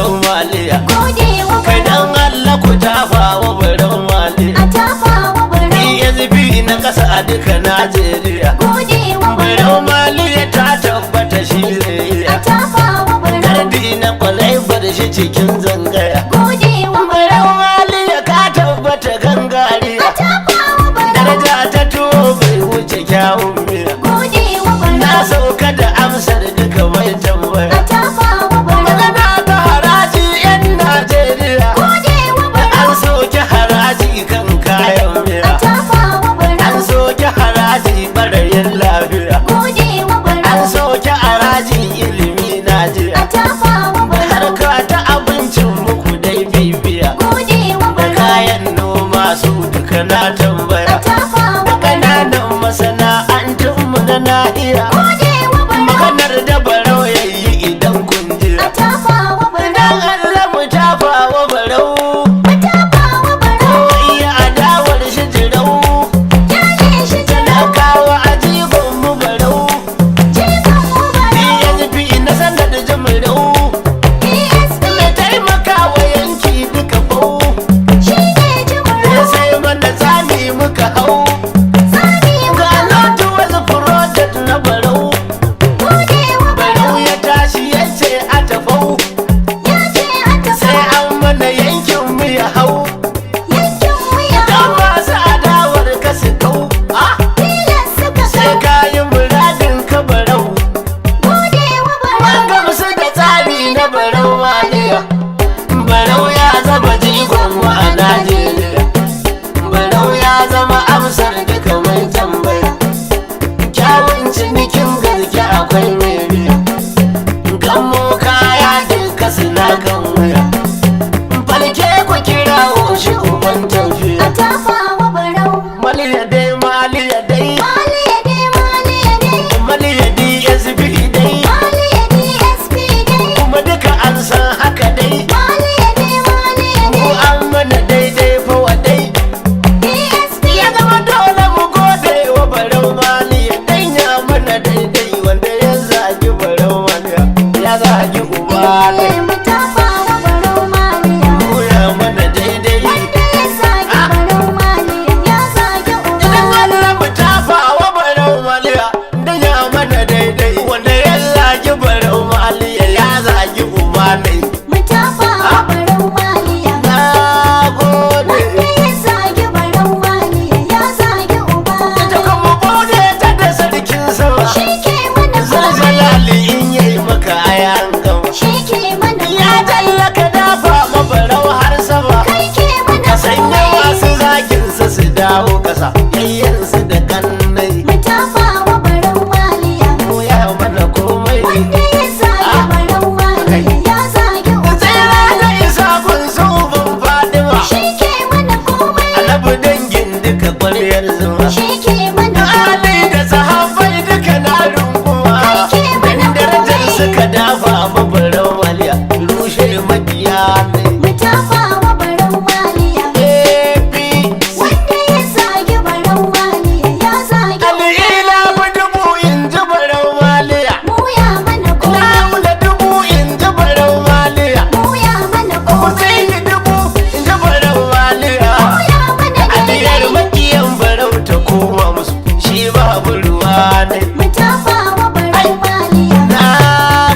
barau maliya. Godewa Kai barau. dan Allah ku tafa wa barau maliya. A tafawa barau. ESP na kasa a duka Najeriya. Godewa Barau barau. maliya ta tabbata shi zai A iya. tafawa barau. Gardi na kwalai bar shi cikin zangaya. Godewa Barau barau. maliya ka tabbata A gangariya. tafawa barau. Daraja ta tuwo bai wuce kyawun miya. Godewa Na barau. sauka da amsar duka mai tambaya. A tafawa barau. Magana ta haraji 'yan Najeriya. Godewa An barau. soke haraji kan kayan A miya. tafawa An barau. soke haraji ɓarayin lafiya. Godewa An barau. soke haraji ilimi A Najeriya. tafawa barau. Harka ta abincin muku dai bibiya. Godewa Da barau. kayan noma su duka na A tambaya. tafawa Da barau. ƙananan masana'antunmu na nahiya. Godewa barau. Maganar da barau ya yi idan kun A jira. tafawa barau. Dan Allah mu tafa wa barau. A tafawa barau. Iya adawar shi jirau. Kyale shi jira. Talakawa a jigon mu barau. Jigon mu barau. ESP na sanar da jimirau. ESP Na taimaka wa yanki duka bau. shi ne jibarau. Sai mana tsami muka hau. Sani Ga barau. lotu wasu project na barau. Godewa Barau barau. ya tashi ya ce a tafau. Ya ce a Sai tafawa. an mana yankin mu ya hau. Yankin mu ya Dan hau. masu adawar ka su kau. Ah! Tilas suka Sai kau. kayi muradin ka barau. Godewa barau. An gamsu da tsari na barau waliya. Barau ya zama jigon mu a Najeriya. Barau ya zama amsar duka mai tambaya. Kyawun cinikin gaske akwai mai biya. Gammo kaya duka suna kan wuya. Falke ku kirawo shi uban A tafiya. tafawa barau. Maliya dai maliya dai. Maliya ne maliya ne. Maliya DSP dai. Maliya DSP dai. Kuma duka an san haka dai. Maliya ne maliya Mu ne. an mana daidai fa wa dai. DSP Ya zama dole mu gode wa barau maliya. Dan ya mana daidai wanda ya zagi barau maliya. Ya zagi uba ne. mu tafawa barau maliya. Mu ya mana daidai. Wanda ya zagi barau maliya ya zagi uba. Idan Allah mu tafa wa barau maliya. Dan ya mana daidai wanda ya zagi barau maliya. Ya zagi uba ne. Mu tafawa barau maliya. Na gode. Wanda ya zagi barau maliya ya zagi uba. Ta kuma gode ta da sarkin sama. Shi ke mana komai. Zalzalali in yayi maka ayan gama. Shi ke mana Ya komai. tallaka dafa mabarau har sama. Kai ke mana Ka sanya komai. masu zaginsa su dawo kasa. Yayyansu da kannai. Mu tafawa barau maliya. Mu ya mana komai. Wanda ya zagi barau maliya ya zagi uba. Tsira da isa kun ban Fadima. Shi ke mana komai. Alabu dangin duka ƙwaryar zuma. Shi ke mana Ali da sahabbai duka na runguma. Kai ke mana Dan darajar komai. suka dafa mabarau maliya. Rushe makiya ne. Mu tafawa barau maliya. Wanda ya zagi barau maliya ya zagi uba. Al'ila mu dubu in ji barau maliya. Mu ya mana komai. Namu da dubu in ji barau maliya. Mu ya mana Ku komai. sai ni dubu in ji barau maliya. Mu ya mana Aliyar daidai. makiyan barau ta koma musu. Shi babu ruwa ne. Mu tafawa barau maliya. Na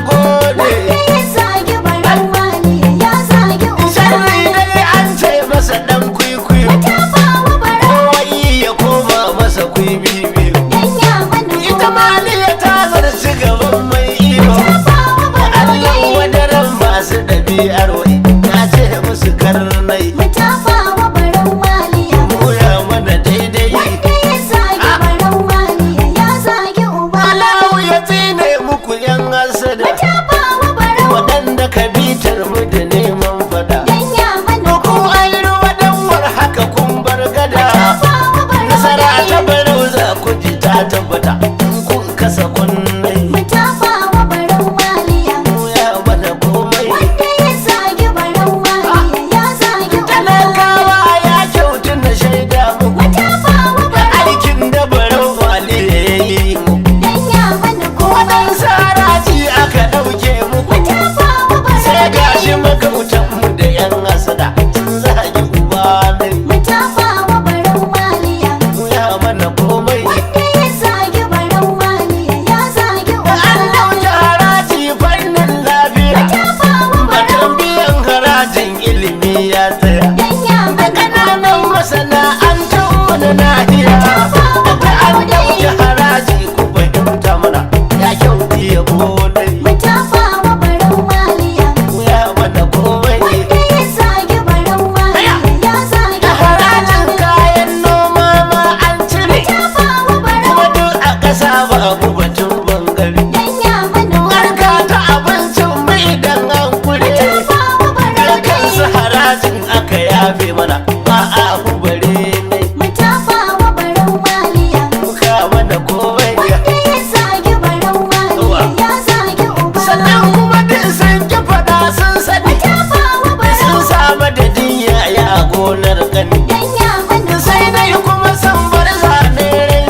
gode. Wanda ya zagi barau maliya ya zagi uba. Sharri dai an ce masa dan kwikwiyo. Mu tafawa barau. Kowai ya koma masa kwibibiyo. Dan ya mana Ita komai. maliya ta zarci gaban mai iyo. Tafawa barau Allah yayi. wadaran masu ɗabi'ar wai. Na ce musu karnai. Mu tafawa barau maliya. Koya mana daidai. Wanda ya zagi barau maliya ya zagi uba. Alahu ya tsine muku yan hasada. Mu tafawa barau. Waɗanda ka bitar mu da neman fada. Dan ya mana Ku an ruwa danwar haka kun bar gada. tafawa barau Nasara ta yayi. barau za ku ji ta tabbata. In kun kasa kunnai. Mu tafawa barau maliya. Koya mana komai. Wanda ya zagi barau maliya ya zagi uba. Talakawa ya kyautu na shaida muku. Mu tafawa barau. Aikin da barau wali ya yi muku. Dan ya mana komai. Waɗansu haraji aka ɗauke muku. Mu tafawa barau Sai ga yayi. gashi makautanmu da yan hasada sun zagi uba ne mu tafa wa barau maliya. mu ya mana komai Wanda ya zagi barau maliya ya zagi da uba an dauki haraji fannin lafiya tafa wa barau batun biyan harajin ilimi ya tsaya dan ya da ƙananan masana'antunmu na nahiya da an dauki haraji ku fahimta mana ya kyauti ya bonai mu tafa wa barau maliya. mu ya mana komai Wanda ya zagi barau maliya ya zagi da uba harajin kayan noma ma an cire tafa wa barau kuma duk a ƙasa babu batun bangare dan ya mana harka ta abincin mai idan an kure tafa wa barau kansu harajin aka yafe mana ba a hubare ne mu tafa wa barau maliya. muka mana komai Wanda ya zagi barau maliya ya zagi uba sannan kuma duk sun ki faɗa sun sani tafa wa barau sun samu da dinya ya gonar gani dan ya mana sai dai kuma sun bar zane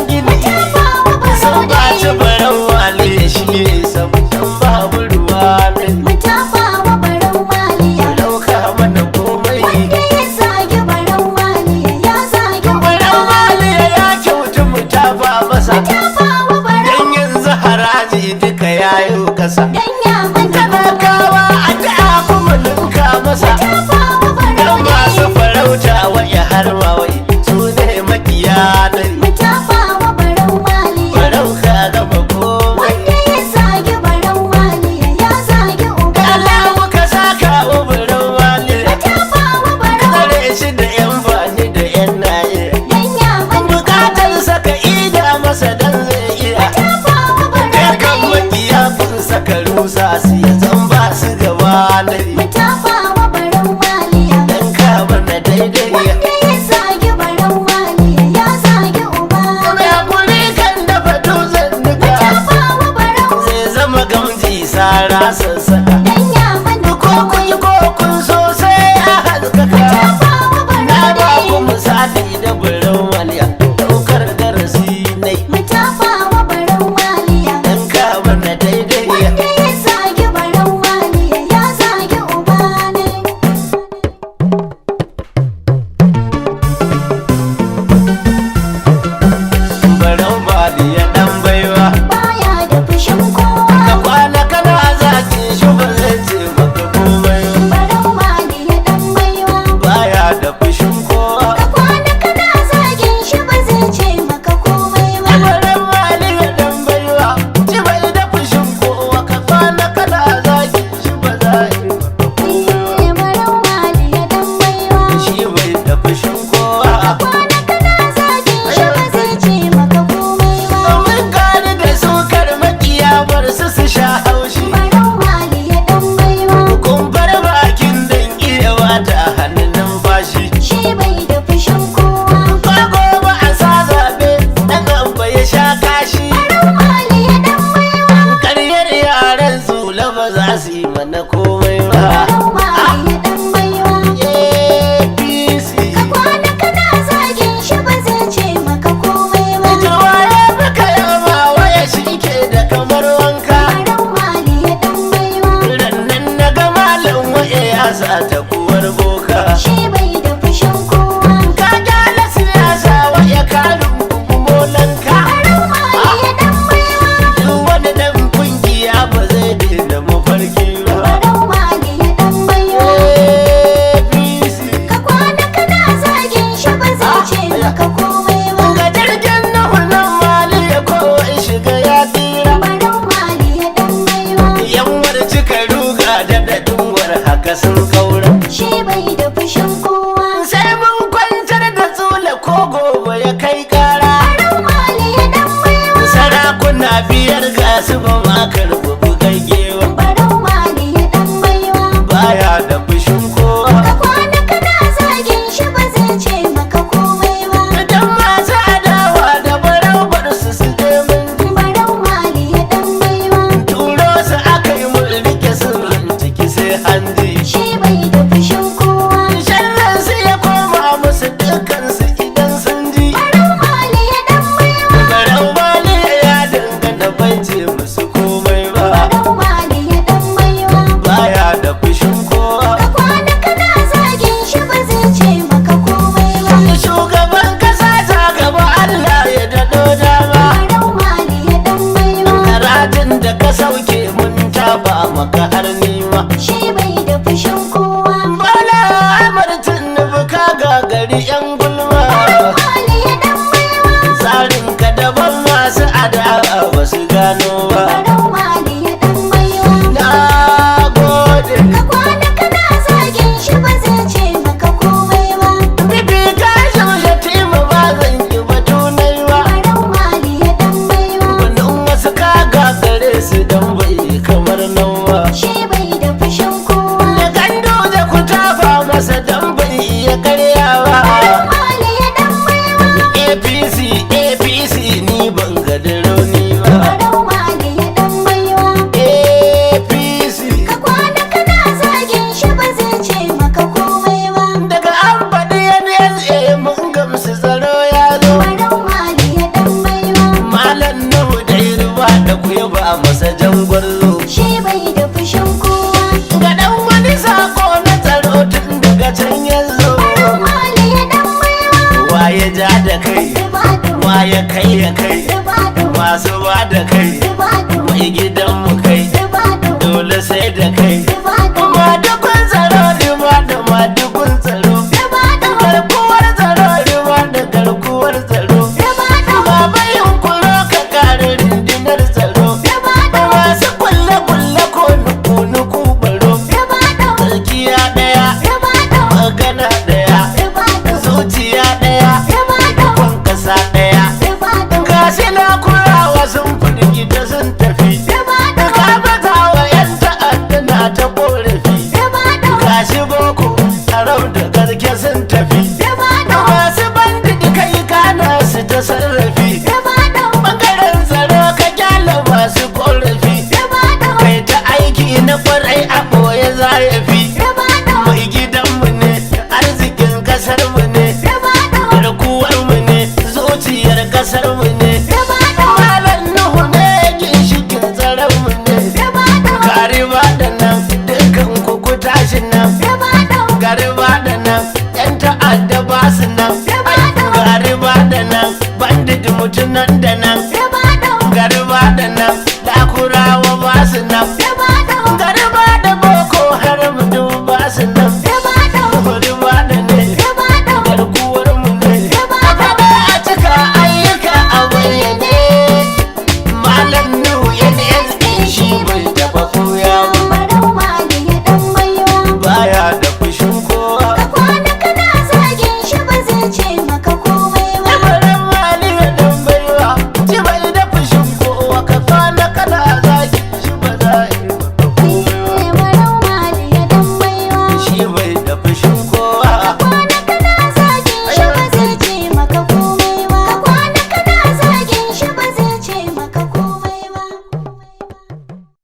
gini tafa wa sun barau baci barau wale shi saboda babu ruwa ne mu tafa wa barau maliya. dauka mana komai Wanda ya zagi barau maliya ya zagi barau wale ya kyautu mu tafa masa tafa wa barau dan yanzu haraji duka yayo kasa dan ya mana talakawa a ta kuma ninka masa tafa wa barau dan masu farauta waya har ma wai su ne makiya dai mu tafa wa barau maliya. barau ka gama komai Wanda ya zagi barau maliya ya zagi uba Allah muka saka wa barau wale tafa wa barau kare shi da yan bani da yan naye dan ya mana bukatar saka ida masa dan zai iya tafa wa barau kan makiya kun saka rusa su ya zan ba su gaba dai mu tafa wa barau maliya. dan ka bana daidai Wanda ya zagi barau maliya ya zagi uba mai hakuri kan dafa dutsen duka tafa wa barau zai zama gamji sara sassaka dan ya mana ko kun yi ko kun so sai a halkaka tafa wa na barau ba ku misali da barau waliya daukar darasi nai mu tafa wa barau maliya. dan ka bana daidai Wanda ya zagi barau maliya ya zagi uba ne barau waliya dan baiwa baya da fushin kowa ka kwana kana zaki shi ba zai ce maka komai barau maliya dan baiwa baya da fushin kowa ka kwana kana zagin shi ba zai ce maka komai ba barau waliya dan baiwa ci bai da fushin kowa ka kwana kana zaki shi ba zai maka komai barau maliya dan baiwa shi bai da fushin kowa kwana kana zagin shi ba zai ce maka komai ba domin gani da sukar makiya bar su sha haushi barau maliya dan baiwa kumbar bakin dan iya wata hannun numfashi shi bai da fushin kowa farko ba a sa zaɓe ɗan gamba ya sha kashi barau maliya dan baiwa karyar yaran zula ba za su yi mana komai ba barau maliya dan baiwa APC kwana kana zagin shi ba zai ce maka komai ba Jawa ya fi kayama waya shi ke da kamar wanka barau maliya dan baiwa rannan na ga malam waya ya sa ta kuwar boka shi bai da fushin kowa ka gyala siyasa waya karin molanka barau maliya dan baiwa duk wani dan kungiya ba zai daina mafarki ba barau maliya dan baiwa APC ka kwana kana zagin shi ba zai ce maka komai ba ga jirgin nuhu nan mali ya kowa shiga ya tsira barau maliya dan baiwa yanwar cika ruga da dadunwar haka sun kaura shi maka arnima. shi bai da fushin kowa. Bala amartin nufi ka gagari yan gulma. Mali ya dan baiwa. Tsarin ka daban masu adawa ba su gano ba. Barau Mali ya dan baiwa. Na gode. Ka kwana kana zagin shi ba zai ce maka komai ba. Bibi ka shaushe tima ba zan ki batu nai ba. Barau Mali ya dan baiwa. Wannan wasu ka gagare su dan bai kamar nan ba. Shi bai da fushin kowa. Da gando da ku tafa masa dan bai iya karyawa. Barau Mali ya dan baiwa. APC APC ni ban ga da rauni ba. Barau Mali ya dan baiwa. APC Ka kwana kana zagin shi ba zai ce maka komai ba. daga an faɗi NSA mun gamsu tsaro ya zo. Barau Mali ya dan baiwa. Malam Nuhu dai ruwa da ku yaba masa jangwarzo. Shi bai da fushin kowa. Ga dan wani sako na tsaro tun daga can yanzu. Barau Mali ya dan baiwa. Waye ja da kai, Ribadu, waye kai ya kai, ribadu, masu ba da kai, ribadu, mai gidanmu kai, ribadu, dole sai da kai. ribadu, Madukun tsaro riba da madukun tsaro. ribadu, Garkuwar tsaro riba da garkuwar tsaro. ribadu, Baba yunkuro ka kare rundunar tsaro. ribadu, Masu kulle-kulle ko nuku-nuku baro. ribadu, Tsarkiya ɗaya, ribadu, magana ɗaya, ribadu, zuciya ɗaya, ribadu, kwan ƙasa ɗaya. ribadu, Gashi na kurawa sun firgita sun tafi. ribadu, Ka bata wa 'yan ta'adda na ta ƙorafi. ribadu, Gashi boko tarau da garke sun tafi. ribadu, Masu bandit kai kana su ta sarrafi. ribadu, Bangaren tsaro ka kyala masu ƙorafi. ribadu, Kai ta aiki na kwarai a ɓoye zayafi. ribadu, Mai gidanmu ne arzikin ƙasarmu